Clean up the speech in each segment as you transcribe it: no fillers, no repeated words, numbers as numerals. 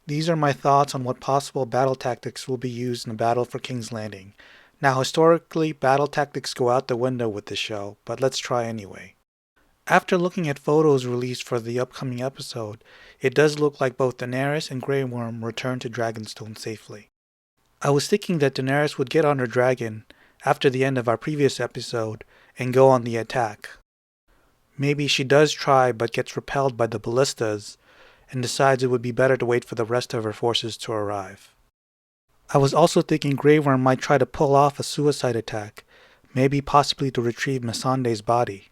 These are my thoughts on what possible battle tactics will be used in a battle for King's Landing. Now, historically, battle tactics go out the window with this show, but let's try anyway. After looking at photos released for the upcoming episode, it does look like both Daenerys and Grey Worm return to Dragonstone safely. I was thinking that Daenerys would get on her dragon after the end of our previous episode and go on the attack. Maybe she does try but gets repelled by the ballistas and decides it would be better to wait for the rest of her forces to arrive. I was also thinking Grey Worm might try to pull off a suicide attack, maybe possibly to retrieve Missandei's body.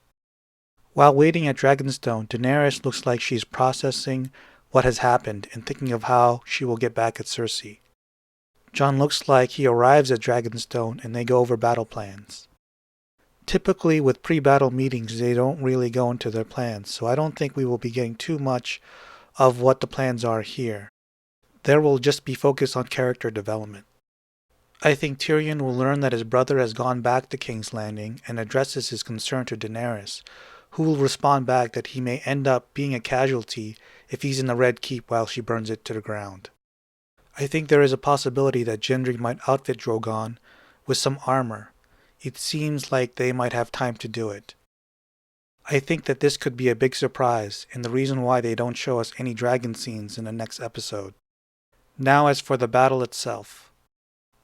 While waiting at Dragonstone, Daenerys looks like she's processing what has happened and thinking of how she will get back at Cersei. Jon looks like he arrives at Dragonstone and they go over battle plans. Typically with pre-battle meetings they don't really go into their plans, so I don't think we will be getting too much of what the plans are here. There will just be focus on character development. I think Tyrion will learn that his brother has gone back to King's Landing and addresses his concern to Daenerys, who will respond back that he may end up being a casualty if he's in the Red Keep while she burns it to the ground. I think there is a possibility that Gendry might outfit Drogon with some armor. It seems like they might have time to do it. I think that this could be a big surprise and the reason why they don't show us any dragon scenes in the next episode. Now as for the battle itself.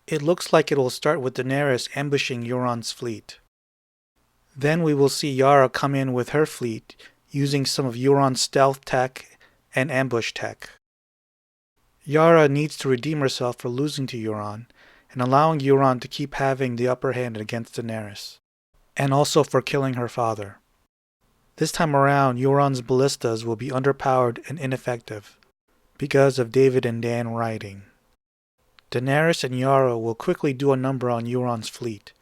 It looks like it will start with Daenerys ambushing Euron's fleet. Then we will see Yara come in with her fleet using some of Euron's stealth tech and ambush tech. Yara needs to redeem herself for losing to Euron and allowing Euron to keep having the upper hand against Daenerys, and also for killing her father. This time around, Euron's ballistas will be underpowered and ineffective because of David and Dan riding. Daenerys and Yara will quickly do a number on Euron's fleet.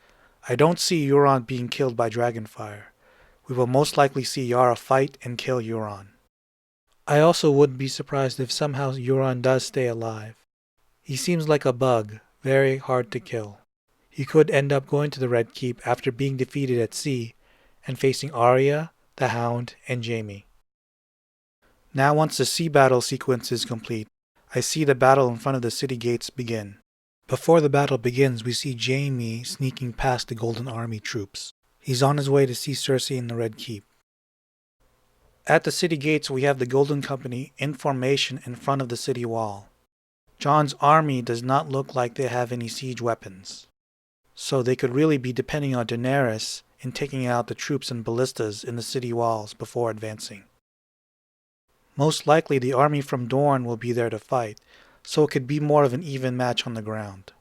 I don't see Euron being killed by Dragonfire. We will most likely see Yara fight and kill Euron. I also wouldn't be surprised if somehow Euron does stay alive. He seems like a bug, very hard to kill. He could end up going to the Red Keep after being defeated at sea and facing Arya, the Hound, and Jaime. Now once the sea battle sequence is complete, I see the battle in front of the city gates begin. Before the battle begins, we see Jaime sneaking past the Golden Army troops. He's on his way to see Cersei in the Red Keep. At the city gates, we have the Golden Company in formation in front of the city wall. Jon's army does not look like they have any siege weapons, so they could really be depending on Daenerys in taking out the troops and ballistas in the city walls before advancing. Most likely the army from Dorne will be there to fight, so it could be more of an even match on the ground.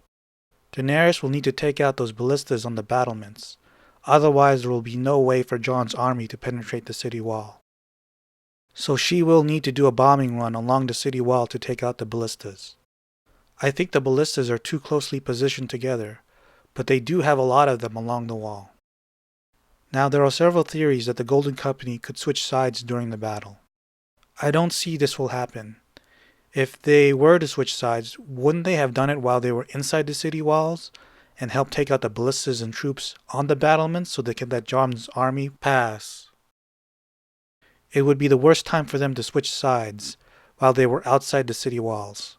Daenerys will need to take out those ballistas on the battlements, otherwise there will be no way for Jon's army to penetrate the city wall. So she will need to do a bombing run along the city wall to take out the ballistas. I think the ballistas are too closely positioned together, but they do have a lot of them along the wall. Now there are several theories that the Golden Company could switch sides during the battle. I don't see this will happen. If they were to switch sides, wouldn't they have done it while they were inside the city walls and help take out the ballistas and troops on the battlements so they could let Jon's army pass? It would be the worst time for them to switch sides while they were outside the city walls.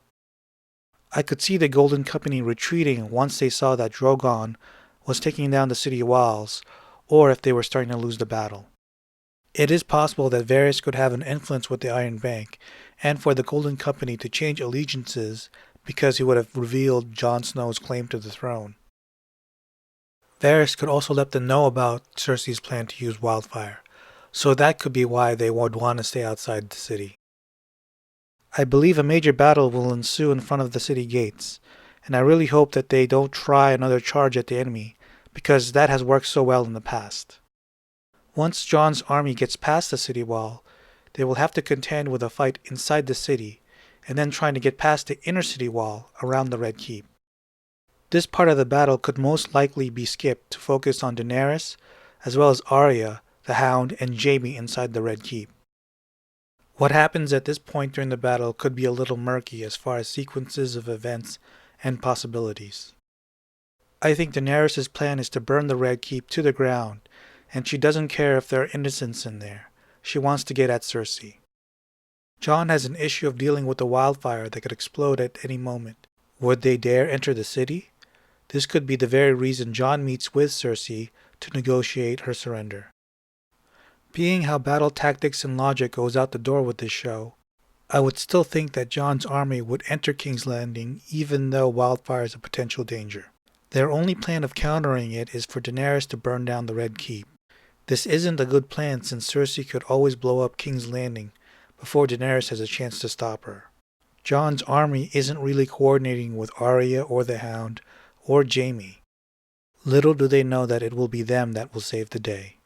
I could see the Golden Company retreating once they saw that Drogon was taking down the city walls, or if they were starting to lose the battle. It is possible that Varys could have an influence with the Iron Bank, and for the Golden Company to change allegiances because he would have revealed Jon Snow's claim to the throne. Varys could also let them know about Cersei's plan to use wildfire, so that could be why they would want to stay outside the city. I believe a major battle will ensue in front of the city gates, and I really hope that they don't try another charge at the enemy, because that has worked so well in the past. Once Jon's army gets past the city wall, they will have to contend with a fight inside the city, and then trying to get past the inner city wall around the Red Keep. This part of the battle could most likely be skipped to focus on Daenerys, as well as Arya, the Hound, and Jaime inside the Red Keep. What happens at this point during the battle could be a little murky as far as sequences of events and possibilities. I think Daenerys' plan is to burn the Red Keep to the ground, and she doesn't care if there are innocents in there. She wants to get at Cersei. Jon has an issue of dealing with a wildfire that could explode at any moment. Would they dare enter the city? This could be the very reason Jon meets with Cersei to negotiate her surrender. Being how battle tactics and logic goes out the door with this show, I would still think that Jon's army would enter King's Landing even though wildfire is a potential danger. Their only plan of countering it is for Daenerys to burn down the Red Keep. This isn't a good plan since Cersei could always blow up King's Landing before Daenerys has a chance to stop her. Jon's army isn't really coordinating with Arya or the Hound or Jaime. Little do they know that it will be them that will save the day.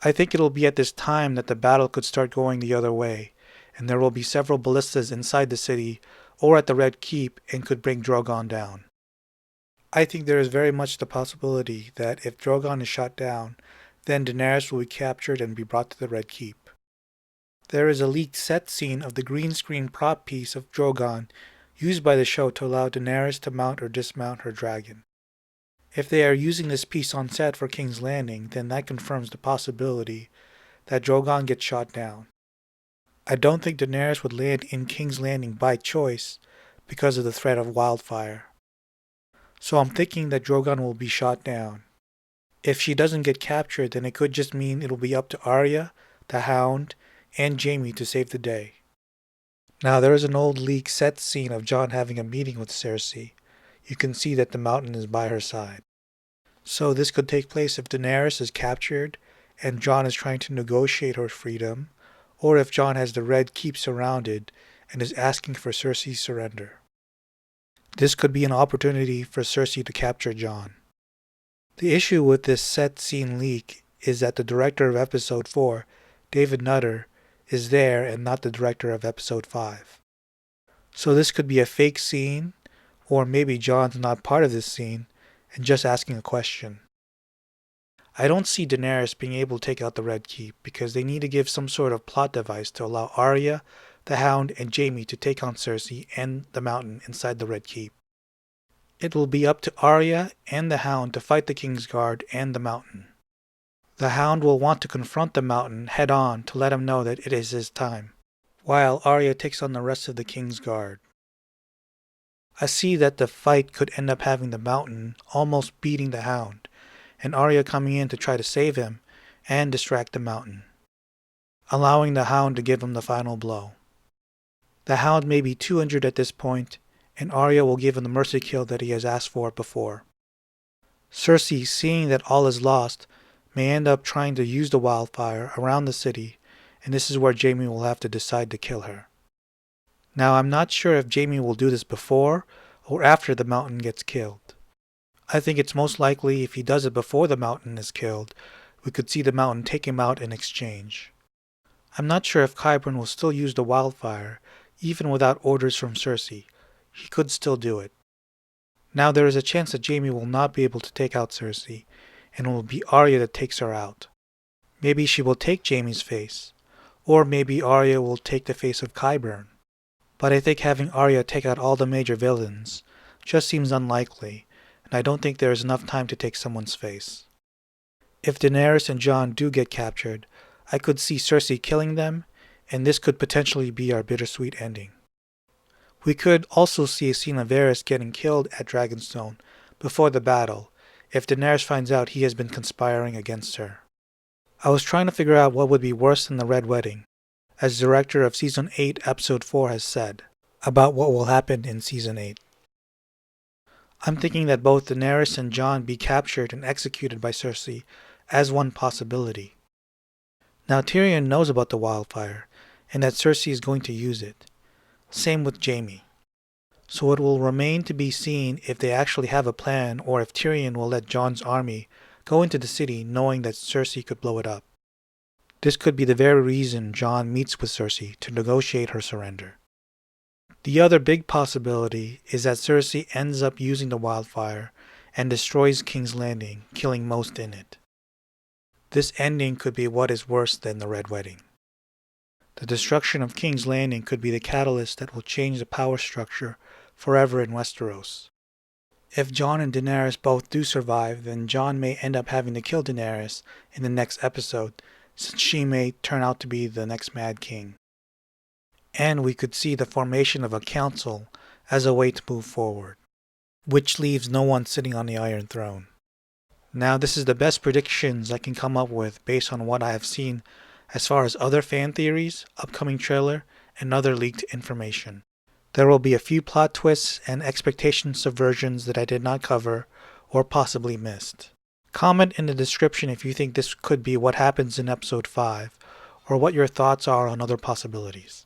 I think it'll be at this time that the battle could start going the other way, and there will be several ballistas inside the city or at the Red Keep and could bring Drogon down. I think there is very much the possibility that if Drogon is shot down, then Daenerys will be captured and be brought to the Red Keep. There is a leaked set scene of the green screen prop piece of Drogon used by the show to allow Daenerys to mount or dismount her dragon. If they are using this piece on set for King's Landing, then that confirms the possibility that Drogon gets shot down. I don't think Daenerys would land in King's Landing by choice because of the threat of wildfire. So I'm thinking that Drogon will be shot down. If she doesn't get captured, then it could just mean it'll be up to Arya, the Hound, and Jaime to save the day. Now there is an old leak set scene of Jon having a meeting with Cersei. You can see that the mountain is by her side. So this could take place if Daenerys is captured and Jon is trying to negotiate her freedom, or if Jon has the Red Keep surrounded and is asking for Cersei's surrender. This could be an opportunity for Cersei to capture Jon. The issue with this set scene leak is that the director of Episode 4, David Nutter, is there and not the director of Episode 5. So this could be a fake scene, or maybe Jon's not part of this scene and just asking a question. I don't see Daenerys being able to take out the Red Keep because they need to give some sort of plot device to allow Arya, the Hound, and Jaime to take on Cersei and the mountain inside the Red Keep. It will be up to Arya and the Hound to fight the Kingsguard and the mountain. The Hound will want to confront the mountain head on to let him know that it is his time, while Arya takes on the rest of the Kingsguard. I see that the fight could end up having the mountain almost beating the Hound, and Arya coming in to try to save him and distract the mountain, allowing the Hound to give him the final blow. The Hound may be too injured at this point, and Arya will give him the mercy kill that he has asked for before. Cersei, seeing that all is lost, may end up trying to use the wildfire around the city, and this is where Jaime will have to decide to kill her. Now I'm not sure if Jaime will do this before or after the mountain gets killed. I think it's most likely if he does it before the mountain is killed, we could see the mountain take him out in exchange. I'm not sure if Qyburn will still use the wildfire, even without orders from Cersei. He could still do it. Now there is a chance that Jaime will not be able to take out Cersei, and it will be Arya that takes her out. Maybe she will take Jaime's face, or maybe Arya will take the face of Qyburn. But I think having Arya take out all the major villains just seems unlikely, and I don't think there is enough time to take someone's face. If Daenerys and Jon do get captured, I could see Cersei killing them, and this could potentially be our bittersweet ending. We could also see a scene of Varys getting killed at Dragonstone before the battle, if Daenerys finds out he has been conspiring against her. I was trying to figure out what would be worse than the Red Wedding, as director of Season 8, Episode 4 has said, about what will happen in Season 8. I'm thinking that both Daenerys and Jon be captured and executed by Cersei as one possibility. Now Tyrion knows about the wildfire, and that Cersei is going to use it. Same with Jaime. So it will remain to be seen if they actually have a plan or if Tyrion will let Jon's army go into the city knowing that Cersei could blow it up. This could be the very reason Jon meets with Cersei to negotiate her surrender. The other big possibility is that Cersei ends up using the wildfire and destroys King's Landing, killing most in it. This ending could be what is worse than the Red Wedding. The destruction of King's Landing could be the catalyst that will change the power structure forever in Westeros. If Jon and Daenerys both do survive, then Jon may end up having to kill Daenerys in the next episode, since she may turn out to be the next Mad King. and we could see the formation of a council as a way to move forward, which leaves no one sitting on the Iron Throne. Now, this is the best predictions I can come up with based on what I have seen as far as other fan theories, upcoming trailer, and other leaked information. There will be a few plot twists and expectation subversions that I did not cover or possibly missed. Comment in the description if you think this could be what happens in episode 5, or what your thoughts are on other possibilities.